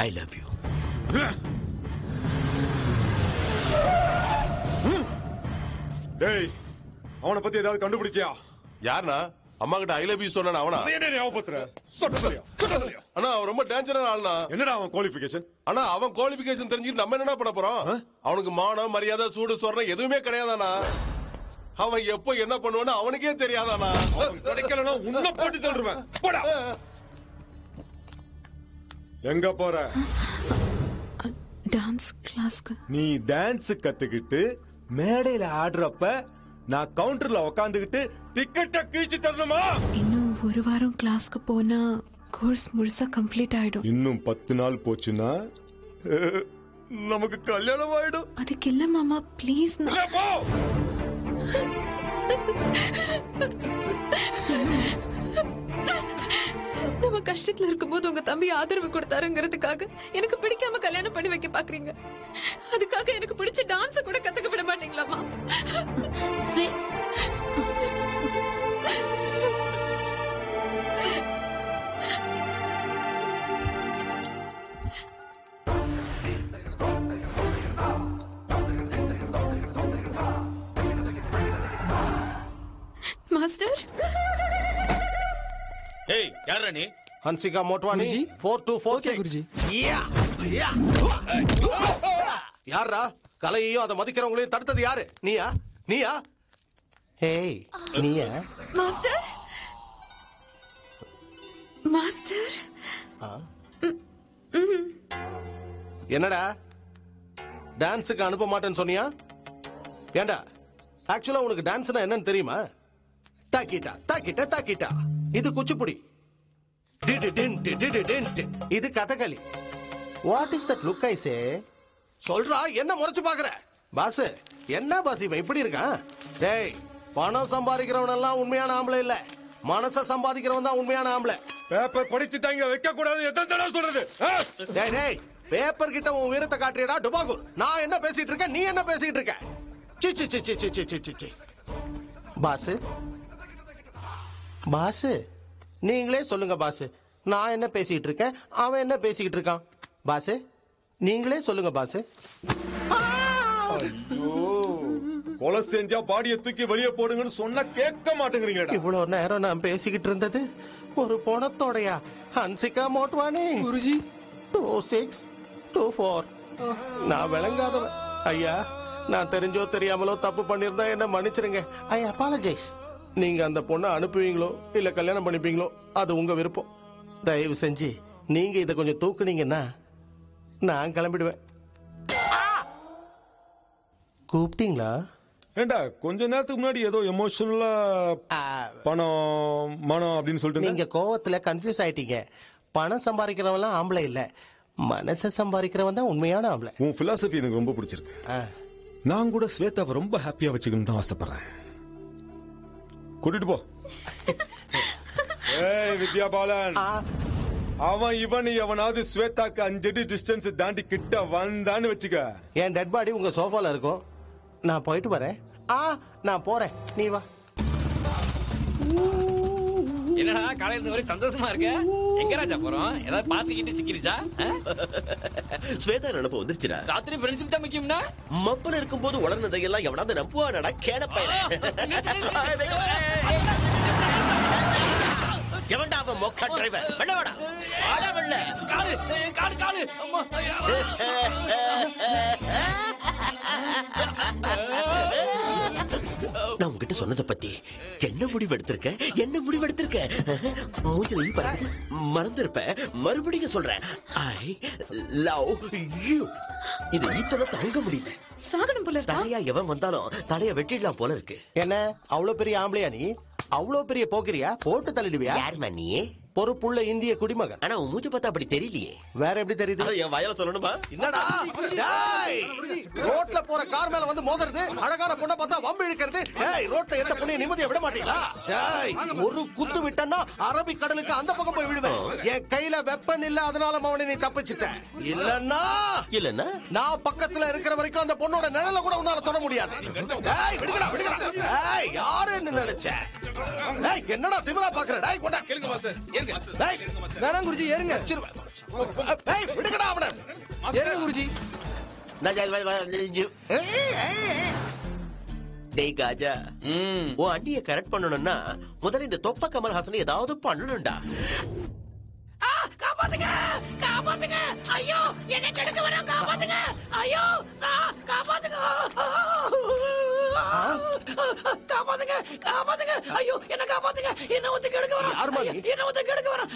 I love you. டேய், அவனை பத்தி ஏதாவது கண்டுபிடிச்சியா? யாருனா அம்மா கிட்ட ஐ லவ் யூ சொன்ன அவனா? என்ன ஞாபகப்படுத்துற? சொல்லுறியா? அண்ணா அவன் ரொம்ப டேஞ்சரான ஆள்னா. என்னடா அவன் குவாலிஃபிகேஷன்? அண்ணா அவன் குவாலிஃபிகேஷன் தெரிஞ்சுட்டு நம்ம என்ன பண்ண போறோம்? அவனுக்கு மானம் மரியாதை சூடு சொரணை எதுவுமே கிடையாதானா? அவன் எப்போ என்ன பண்ணுவான்னு அவனுக்கே தெரியாதானா? கிடைக்கலன்னா உன்னை போட்டு தள்ளுவேன். போடா. எங்க போற? டான்ஸ் கிளாஸ்க்கு. நீ டான்ஸ் கத்துக்கிட்டு மேடையில ஆடுறப்ப நான் கவுண்டர்ல உக்காந்துக்கிட்டு டிக்கெட்டை கிழிச்சு தரணுமா? இன்னும் ஒரு வாரம் கிளாஸ்க்கு போனா கோர்ஸ் முழுசா கம்ப்ளீட் ஆயிடும். இன்னும் 10 நாள் போச்சுன்னா நமக்கு கல்யாணம் ஆயிடும். அதுக்கு இல்ல மாமா, ப்ளீஸ். நம்ம கஷ்டத்துல இருக்கும்போது உங்க தம்பி ஆதரவு கொடுத்தாருங்கிறதுக்காக எனக்கு பிடிக்காம கல்யாணம் பண்ணி வைக்க பாக்குறீங்க. அதுக்காக எனக்கு பிடிச்ச டான்ஸ் கூட கத்துக்க விட மாட்டீங்களாமா? மாஸ்டர். ஏய் யாரா நீ? ஹன்சிகா மோட்வானி 4246. யாரா கலையையும் அதை மதிக்கிறவங்களையும் தடுத்தது யாரு? நீயா? நீயா? ஏய் நீயா? மாஸ்டர். மாஸ்டர். என்னடா டான்ஸுக்கு அனுப்ப மாட்டேன்னு சொன்னியா? ஏண்டா ஆக்சுவலா உனக்கு டான்ஸ்னா என்னன்னு தெரியுமா? தாக்கிட்டா தாக்கிட்டா தாக்கிட்டா. இது குச்சிப்புடி. இது Kathakali. What is that look I say? சொல்றா என்ன முறைச்சு பாக்குற? பாஸ் என்ன பாஸ் இவன் இப்படி இருக்கான்? டேய் பணம் சம்பாதிக்கிறவன் எல்லாம் உண்மையான ஆம்பளை இல்ல, மனச சம்பாதிக்கிறவன் தான் உண்மையான ஆம்பளை. பேப்பர் படிச்சுட்டாங்க வைக்க கூடாது. எத்தனை தடவை சொல்றது? டேய் டேய் பேப்பர் கிட்ட உன் வீரத்தை காட்டுறியடா டுபாகூர். நான் என்ன பேசிட்டு இருக்கேன், நீ என்ன பேசிட்டு இருக்க? சி சி சி சி சி சி சி சி. பாஸ் பாஸ் நீங்களே சொல்லுங்க பாஸ். நான் என்ன பேசிட்டு இருக்கேன், அவன் என்ன பேசிக்கிட்டு இருக்கான்? பாஸ் நீங்களே சொல்லுங்க பாஸ். கொலை செஞ்சா பாடியை தூக்கி வெளியே போடுங்கன்னு சொன்னா கேட்க மாட்டேங்கிறீங்க. இவ்வளவு நேரம் நான் பேசிக்கிட்டு இருந்தது ஒரு போனத்தோடையா? ஹன்சிகா மோட்வானி குருஜி 2624. நான் விளங்காதவன் ஐயா. நான் தெரிஞ்சோ தெரியாமலோ தப்பு பண்ணிருந்தா என்ன மன்னிச்சிருங்க. ஐ அப்பாலஜைஸ். நீங்க அந்த பொண்ணை அனுப்புவீங்களோ இல்ல கல்யாணம் பண்ணிப்பீங்களோ அது உங்க விருப்பம். தயவு செஞ்சு நீங்க இதை கொஞ்சம் தூக்குனீங்கன்னா நான் கிளம்பிடுவேன். கூப்பிட்டீங்களா? ஏண்டா கொஞ்ச நேரத்துக்கு முன்னாடி ஏதோ எமோஷனலா பணம் மனம் அப்படின்னு சொல்லிட்டு நீங்க கோவத்துல கன்ஃபியூஸ் ஆயிட்டீங்க. பணம் சம்பாதிக்கிறவன் ஆம்பளை இல்ல, மனசை சம்பாதிக்கிறவன் தான் உண்மையான ஆம்பளை. உன் பிலாசபி எனக்கு ரொம்ப பிடிச்சிருக்கு. நான் கூட ஸ்வேதாவை ரொம்ப ஹாப்பியா வச்சுக்கணும் தான் ஆசைப்படுறேன். கூட்டிட்டு போ. ஏய் வித்யா பாலன், அவன் இவன் எவனாவது ஸ்வேதாக்கு 5 அடி டிஸ்டன்ஸ் தாண்டி கிட்ட வந்தான்னு வச்சுக்க, என் டெட் பாடி உங்க சோஃபால இருக்கும். நான் போயிட்டு வரேன். நான் போறேன், நீ வா. என்னடா காலையில இருந்து ஒரே சந்தோஷமா இருக்க? எங்க ராஜா போறோம்? ஏதாவது பாத்துக்கிட்டு சிக்கிருச்சா? ஸ்வேதா நினைப்பு வந்துருச்சுடா. ராத்திரி ஃப்ரெண்ட்ஷிப் தான் முக்கியம்னா? மப்பன இருக்கும்போது வளர்ந்ததையெல்லாம் எவனாவது நம்புவானடா கேனப்பையில. எவன்டா அவன் மொக்க டிரைவர்? வெள்ளவாடா ஆளா வெள்ள காலு காலு காலு. அம்மா நான் உங்ககிட்ட சொன்னதை பத்தி என்ன முடிவு எடுத்திருக்க? என்ன முடிவு எடுத்திருக்க? மூஞ்சில மறந்திருப்ப. மறுபடியும் சொல்றேன், ஐ லவ் யூ. இது ஈத்தோட தாங்க முடியல. சாகணும் போல தலையா எவன் வந்தாலும் தலைய வெட்டிடலாம் போல இருக்கு. என்ன அவ்வளவு பெரிய ஆம்பளையா நீ? அவ்வளவு பெரிய போக்கிரியா? போட்டு தள்ளிடுவியா? யாருமா நீ? பொறுப்புள்ள இந்திய குடிமகன். ஆனா உன் மூஞ்சி பார்த்தா அப்படி தெரியலையே. வேற எப்படி தெரியுது? என் வயல சொல்லணுமா? என்னடா ரோட்ல போற கார் மேல வந்து மோதுறது, அழகான பொண்ணை பார்த்தா வம்பு இழுக்கிறது. ரோட்ல எந்த பொண்ணையும் நிம்மதியா விட மாட்டீங்களா? ஒரு குத்து விட்டன்னா அரபிக் கடலுக்கு அந்த பக்கம் போய் விடுவேன். என் கையில வெப்பன் இல்ல, அதனால அவனை நீ தப்பிச்சிட்ட. இல்லன்னா நான் பக்கத்துல இருக்கிற வரைக்கும் அந்த பொண்ணோட நிழல கூட உன்னால தொட முடியாது. யாருன்னு நினைச்ச? என்னடா திமிரா பாக்குற? டேய், வேணாம் குருஜி ஏறுங்க வச்சிருவேன். டேய், விடுங்கடா அவனை. ஏறுங்க குருஜி. டேய் காஜா, உன் அண்ணிய கரெக்ட் பண்ணணும்னா முதல்ல இந்த தொப்ப கமல்ஹாசன் ஏதாவது பண்ணணும்டா. காப்பாத்துங்க, காப்பாத்துங்க, ஐயோ என்ன கெடுக்க வரான், காப்பாத்துங்க, ஐயோ காப்பாத்துங்க, காப்பாத்துங்க, காப்பாத்துங்க, ஐயோ என்ன காப்பாத்துங்க, என்ன வந்து கெடுக்க வரான், என்ன வந்து கெடுக்க வரான்,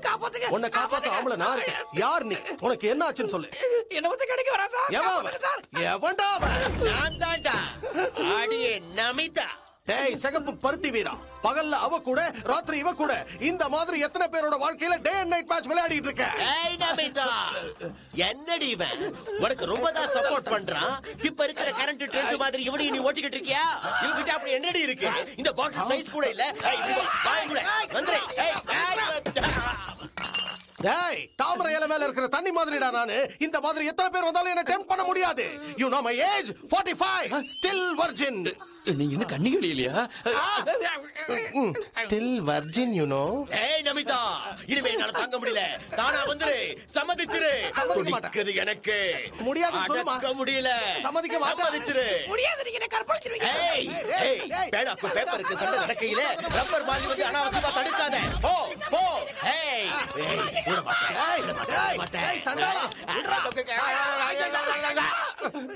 காப்பாத்துங்க. உன்னை காப்பாத்த ஆம்பளை நான் இருக்கேன். யார் நீ? உனக்கு என்ன ஆச்சுன்னு சொல்லு. என்ன வந்து கெடுக்க வரான் சார், எவன் சார்? எவன்டா அவன்? நான் தான்டா ஆடியே நமிதா. டேய் சிகப்பு பருத்தி வீரா, பகல்ல அவ கூட ராத்திரி இவ கூட இந்த மாதிரி எத்தனை பேரோட வாழ்க்கையில டே அண்ட் நைட் மேட்ச் விளையாடிட்டு இருக்க? ஏய் நமிதா, என்னடி இவன் உனக்கு ரொம்ப தான் சப்போர்ட் பண்றான். இப்ப இருக்கிற கரண்ட் ட்ரெண்ட் மாதிரி இவனையும் நீ ஓட்டிக்கிட்டு இருக்கியா? இவகிட்ட அப்படி என்னடி இருக்கு? இந்த பாட்டில் சைஸ் கூட இல்ல. ஏய் இங்க வா, பாய் கூட வந்துரு. டேய் தாமரை இலை மேல இருக்கிற தண்ணி மாதிரிடா நானு. இந்த மாதிரி எத்தனை பேர் வந்தாலும் என்ன டெம்ப் பண்ண முடியாது. You know my age 45, still virgin. நீங்க இன்னும் கண்ணிகள் இல்லையா? Still virgin you know. ஏய் நமிதா, இனிமே என்னால தாங்க முடியல. தானா வந்துரு, சம்மதிச்சிரு. சம்மதிக்க மாட்டேன். துடிக்குது எனக்கு. முடியாது சொல்லுமா. அடக்க முடியல. சம்மதிக்க மாட்டேன். சம்மதிச்சிரு. முடியாது, நீங்க என்ன கற்பழிச்சிருவீங்க. ஏய் ஏய் பேனாக்கு பேப்பருக்கு சண்டை நடக்கையில ரப்பர் மாதிரி வந்து அனாவசியமா தடுக்காத. போ போ. ஏய் ஏய் கூட மாட்டேன். ஏய் சண்டாளா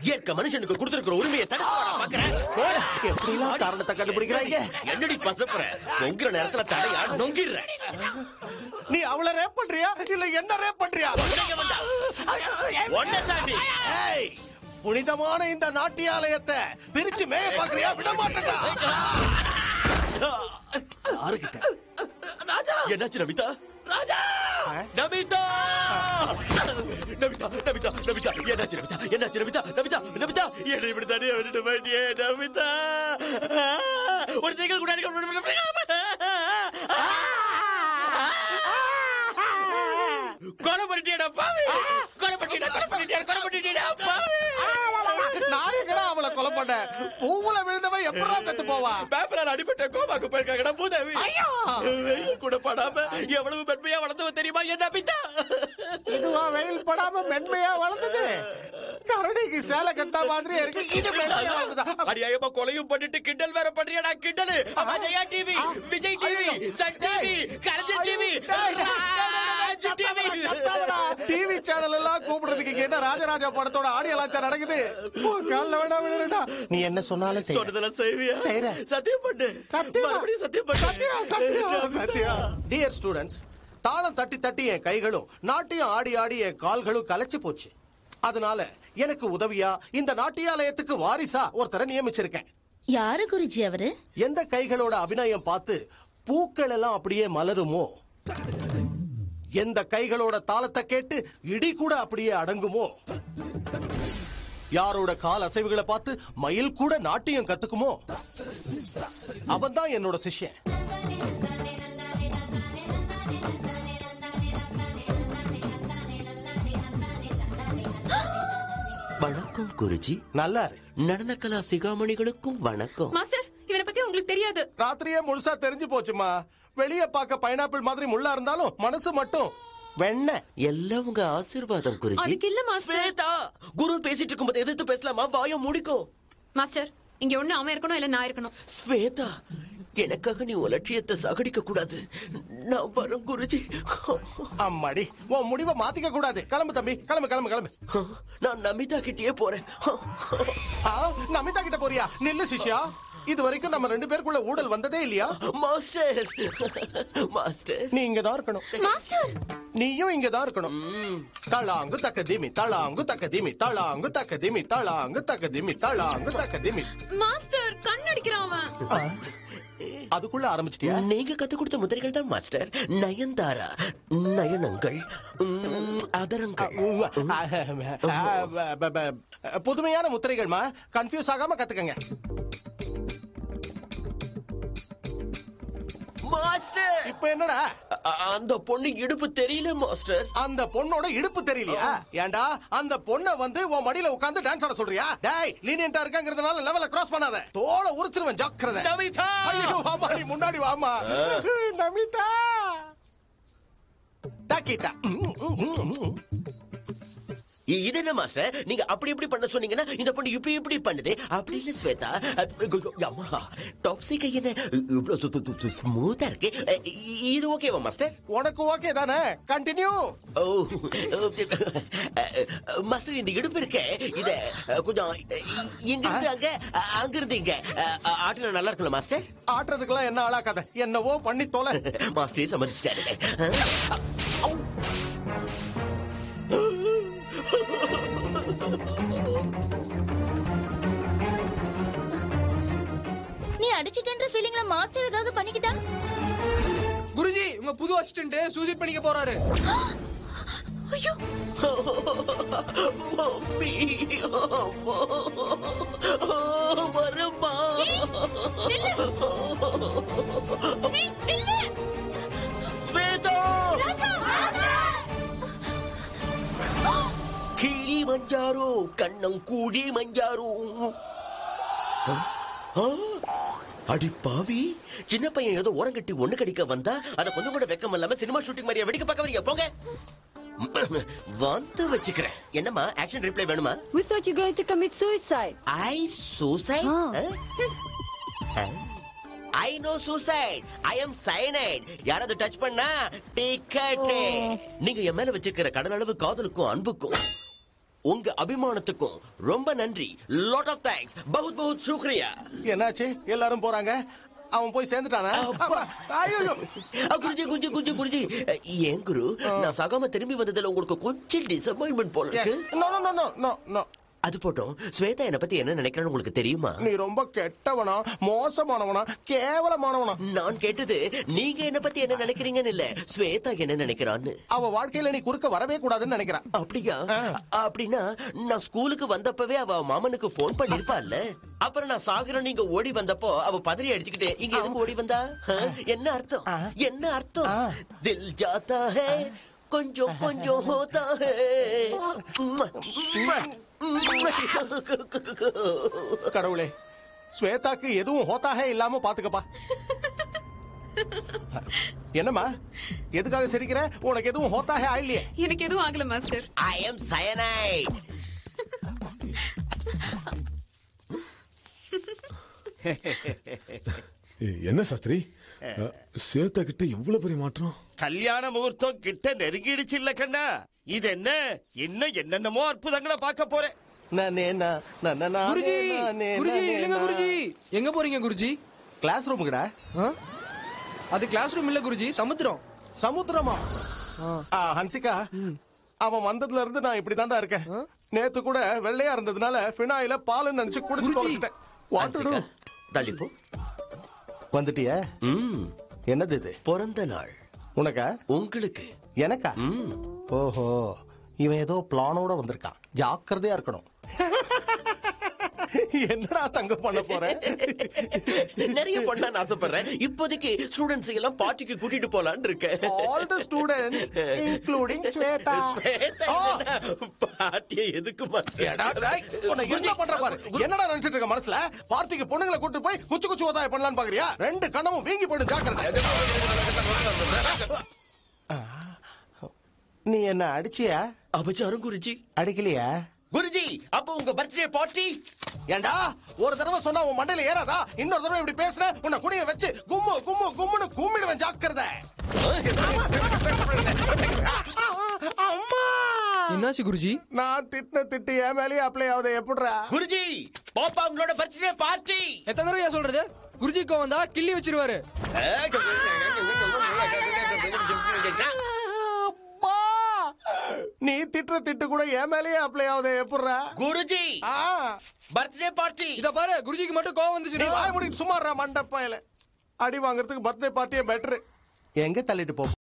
இயற்கை மனுஷனுக்கு கொடுத்திருக்கிற உரிமையை தடுக்க பாக்குறேன். எப்படிலாம் காரணத்தை கண்டுபிடிக்கிறாங்க. என்னடி பசப்புற நொங்கிற நேரத்துல தடையா நொங்கிடுற. நீ அவளை ரேப் பண்றியா இல்ல என்ன ரேப் பண்றியா? ஒன்ன தாண்டி. ஏய் புனிதமான இந்த நாட்டியாலயத்தை பிரிச்சு மேய பாக்குறியா? விட மாட்டேடா. யாருக்கிட்ட? ராஜா என்னாச்சு நமிதா? ராஜா நமிதா, நமிதா, நமிதா, நமிதா, என்னாச்சு நமிதா? என்னாச்சு நமிதா? நமிதா, நமிதா, என்னை இப்படி தனியா விட்டுட்டு போயிட்டியே நமிதா. ஒரு சைக்கிள் கூட கொலை பண்ணிட்டியடா பாவி. கொலை பண்ணிட்டியடா, கொலை பண்ணிட்டியடா, கொலை பண்ணிட்டியடா பாவி. நான் எங்கடா அவளை கொலை பண்ணேன்? பூவுல விழுந்தவன் எப்படா செத்து போவா? பேப்பரால் அடிபட்ட கோமாக்கு போயிருக்காங்கடா பூதேவி. வெயில் கூட படாம எவ்வளவு மென்மையா வளர்ந்தவ தெரியுமா என் நமிதா? இதுவா வெயில் படாம மென்மையா வளர்ந்தது? கரடிக்கு சேலை கட்டா மாதிரி இருக்கு. இது மென்மையா வளர்ந்ததா? அடியாயமா கொலையும் பண்ணிட்டு கிண்டல் வேற பண்றியடா கிண்டல். அஜயா TV, Vijay TV, Sun TV, Kalaignar TV, TV channel எல்லாம் கூப்பிடுறதுக்கு இங்க என்ன ராஜராஜா படத்தோட ஆடியோ லான்ச் நடக்குது? கால்ல வேணா விழுறடா. நீ என்ன சொன்னாலும் சொன்னதெல்லாம் செய்வியா? செய்றேன். சத்தியம் பண்ணு. மறுபடியும் சத்தியம் பண்ணு. சத்தியம். டியர் ஸ்டூடெண்ட்ஸ், தாளம் தட்டி தட்டி என் கைகளும் நாட்டியம் ஆடி ஆடி என் கால்களும் கலைச்சு போச்சு. அதனால எனக்கு உதவியா இந்த நாட்டியாலயத்துக்கு வாரிசா ஒருத்தரை நியமிச்சிருக்கேன். யாரு குருஜி அவரு? எந்த கைகளோட அபிநயம் பார்த்து பூக்கள் எல்லாம் அப்படியே மலருமோ, எந்த கைகளோட தாளத்தை கேட்டு இடி கூட அப்படியே அடங்குமோ, யாரோட கால் அசைவுகளை பார்த்து மயில் கூட நாட்டியம் கத்துக்குமோ, அவன் தான் என்னோட சிஷ்யன். வணக்கம் குருஜி. நல்லா நடனக்கலா சிகாமணிகளுக்கும் வணக்கம். மாஸ்டர், இவரை பத்தி உங்களுக்கு தெரியாது. ராத்திரியே முழுசா தெரிஞ்சு போச்சுமா. வெளிய பார்க்க பைனாப்பிள் மாதிரி முள்ளா இருந்தாலும் மனசு மட்டும் வெண்ணெய். எல்லாம் உங்க ஆசீர்வாதம் குருஜி. அதுக்கு இல்ல மாஸ்டர். ஸ்வேதா, குரு பேசிட்டு இருக்கும்போது எதிர்த்து பேசலாமா? வாய முடிக்கும். மாஸ்டர், இங்க ஒண்ணு அவன் இருக்கணும் இல்ல நான் இருக்கணும். ஸ்வேதா, எனக்காக நீ உன் லட்சியத்தை சாகடிக்க கூடாது. நான் வரும் குருஜி. அம்மாடி, உன் முடிவை மாத்திக்க கூடாது. கிளம்பு தம்பி, கிளம்பு கிளம்பு கிளம்பு. நான் நமிதா கிட்டே போறேன். நமிதா கிட்ட போறியா? நில்லு சிஷ்யா. இது வரைக்கும் நம்ம ரெண்டு பேருக்குள்ள ஊடல் வந்ததே இல்லையா? மாஸ்டர், மாஸ்டர் நீ இங்கதான் இருக்கணும். மாஸ்டர், நீயும் இங்கதான் இருக்கணும். தளாங்கு தக்க திமி, தளாங்கு தக்க திமி, தளாங்கு தக்க திமி, தளாங்கு தக்க திமி, தளாங்கு தக்க திமி. மாஸ்டர் கண்ணடிக்கிறான் அவன். அதுக்குள்ள ஆரம்பிச்சிட்டியா? நீங்க கத்து கொடுத்த முதிரைகள் தான் மாஸ்டர். நயன்தாரா, நயனங்கள், அதரங்கள். புதுமையான முத்திரைகள்மா, கன்ஃபியூஸ் ஆகாம கத்துக்கங்க. மாஸ்டர், இப்ப என்னடா? அந்த பொண்ணு இடுப்பு தெரியல மாஸ்டர். அந்த பொண்ணோட இடுப்பு தெரியலையா? ஏண்டா அந்த பொண்ண வந்து உன் மடியில உட்கார்ந்து டான்ஸ் ஆட சொல்றியா? டேய், லீனியன்ட்டா இருக்காங்கிறதுனால லெவல கிராஸ் பண்ணாத. தோலை உரிச்சிருவேன், ஜாக்கிரதை. நமிதா, ஐயோ வாமா, நீ முன்னாடி வாமா. நமிதா, டாக்கிட்டா. இது என்ன மாஸ்டர், நீங்க அப்படி இப்படி பண்ண சொன்னீங்கன்னா இந்த பொண்ணு இப்படி இப்படி பண்ணுது. அப்படி இல்ல ஸ்வேதா, அம்மா டாப்ஸி கை என்ன இவ்வளவு ஸ்மூத்தா இருக்கு. இது ஓகேவா மாஸ்டர்? உனக்கு ஓகே தானே? கண்டினியூ. ஓ மாஸ்டர், இந்த இடுப்பு இருக்கே, இத கொஞ்சம் இங்க இருந்து அங்க, அங்க இருந்து இங்க ஆட்டுல நல்லா இருக்குல்ல மாஸ்டர்? ஆட்டுறதுக்கெல்லாம் என்ன ஆளாக்காத, என்னவோ பண்ணி தொலை. மாஸ்டரே சம்மதிச்சிட்டாரு. நீ அடிச்சிட்டேன்ற ஃபீலிங்ல மாஸ்டர் ஏதாவது பண்ணிக்கிட்டா? குருஜி, உங்க புது அசிஸ்டன்ட் சூசைட் பண்ணிக்க போறாரு. ஐயோ, மம்மி வரமா? ஸ்வேதா, கிளி மஞ்சாரோ கண்ணம் கூடி மஞ்சாரோ. அடி பாவி, சின்ன பையன் ஏதோ ஓரங்கட்டி ஒண்ணு கடிக்க வந்தா அத கொஞ்சம் கூட வெக்கம் இல்லாம சினிமா ஷூட்டிங் மாதிரியா வெடிக்க பார்க்க வரீங்க? போங்க, வந்து வச்சுக்கிறேன். என்னம்மா, ஆக்ஷன் ரிப்ளை வேணுமா? We thought you were going to commit suicide. I suicide? I know suicide. I am cyanide. யாராவது டச் பண்ணா டிக்கெட். நீங்க என் மேல வச்சிருக்கிற கடல் அளவு காதலுக்கும் அன்புக்கும் உங்க அபிமானத்துக்கும் ரொம்ப நன்றி. Lot of thanks. பகுத் பகுத் சுக்ரியா. என்னாச்சு? எல்லாரும் போறாங்க, அவன் போய் சேர்ந்துட்டானா? குருஜி குருஜி குருஜி குருஜி, ஏன் குரு, நான் சகாம திரும்பி வந்ததுல உங்களுக்கு கொஞ்சம் டிசப்பாயின்மெண்ட் போல இருக்கு. No no no no no. அது போட்டோம், ஸ்வேதா என்ன பத்தி என்ன நினைக்கிறான்னு உங்களுக்கு தெரியுமா? நீ ரொம்ப கெட்டவனா, மோசமானவனா, கேவலமானவனா? நான் கேட்டது நீங்க என்ன பத்தி என்ன நினைக்கிறீங்கன்னு இல்ல, ஸ்வேதா என்ன நினைக்கிறான்னு. அவ வாழ்க்கையில நீ குறுக்க வரவே கூடாதுன்னு நினைக்கிறான். அப்படியா? அப்படின்னா நான் ஸ்கூலுக்கு வந்தப்பவே அவ மாமனுக்கு போன் பண்ணிருப்பாள்ல. அப்புறம் நான் சாகுறேன் நீங்க ஓடி வந்தப்போ அவ பதறி அடிச்சுக்கிட்டு இங்க எதுக்கு ஓடி வந்தா? என்ன அர்த்தம்? என்ன அர்த்தம்? தில் ஜாத்தா ஹே கொஞ்சம் கொஞ்சம் ஹோதா ஹே. கடவுளே, ஸ்வேதாக்கு எதுவும் ஹோத்தாகே இல்லாம பாத்துக்கப்பா. என்னம்மா, எதுக்காக சிரிக்கிற? உனக்கு எதுவும் ஹோத்தாகே ஆயில்லையே? எனக்கு எதுவும் ஆகல மாஸ்டர். I am cyanide. என்ன சாஸ்திரி, ஸ்வேதா கிட்ட இவ்வளவு பெரிய மாற்றம்? கல்யாண முகூர்த்தம் கிட்ட நெருங்கிடுச்சு இல்ல கண்ணா? இது என்ன, இன்னும் என்னென்னமோ அற்புதங்களை பார்க்க போறேன். குருஜி, குருஜி இல்லங்க குருஜி. எங்க போறீங்க குருஜி? கிளாஸ் ரூமுக்குடா. அது கிளாஸ் ரூம் இல்ல குருஜி, சமுத்திரம். சமுத்திரமா? ஹன்சிகா, அவன் வந்ததுல இருந்து நான் இப்படி தாண்டா இருக்கேன். நேத்து கூட வெள்ளையா இருந்ததுனால பினாயில பால் நினைச்சு குடிச்சு தொலைச்சிட்டேன். தள்ளிப்போ. வந்துட்டியா? என்னது இது? பிறந்த நாள். உனக்கா? உங்களுக்கு. எனக்கா? ஓஹோ, இவன் ஏதோ பிளானோட வந்திருக்கான். ஜாக்கிரதையா இருக்கணும். என்னடா தங்க பண்ண போற? நிறைய பண்ண ஆசைப்படுறேன். இப்போதைக்கு ஸ்டூடெண்ட்ஸ் எல்லாம் பார்ட்டிக்கு கூட்டிட்டு போலான்னு இருக்கேன். All the students including Sweta. பார்ட்டியை எதுக்கு என்ன பண்ற பாரு? என்னடா நினைச்சிட்டு இருக்க மனசுல? பார்ட்டிக்கு பொண்ணுங்களை கூட்டிட்டு போய் குச்சு குச்சு ஓதாய பண்ணலான்னு பாக்குறியா? ரெண்டு கண்ணமும் வீங்கி போயிடும், ஜாக்கிரதை. நீ என்ன அடிச்சியா? அபச்சாரம் குருஜி. அடிக்கலையா குருஜி? அப்ப உங்க பர்த்டே பார்ட்டி? ஏண்டா, ஒரு தடவை சொன்னா உன் மண்டையில ஏறாதா? இன்னொரு தடவை இப்படி பேசுன உன்னை குடிய வச்சு கும்மு கும்மு கும்முன்னு கும்மிடுவேன், ஜாக்கிரதை. அம்மா, என்னாச்சு குருஜி? நான் திட்டின திட்டு என் மேலேயே அப்ளை ஆகுது, எப்படிரா? குருஜி, பாப்பா உங்களோட பர்த்டே பார்ட்டி. எத்தனை தடவையா சொல்றது? குருஜிக்கு வந்தா கிள்ளி வச்சிருவாரு. நீ திட்டுற திட்டு கூட என் மேலேயே அப்ளை ஆகுது, எப்படிரா? Guruji, birthday party. இத பாரு, குருஜிக்கு மட்டும் கோவம் வந்துச்சு. நீ வாய் மூடிட்டு சும்மா இருடா மண்டப்பையில. அடி வாங்குறதுக்கு பர்த்டே பார்ட்டியே பெட்டர். எங்க தள்ளிட்டு போ.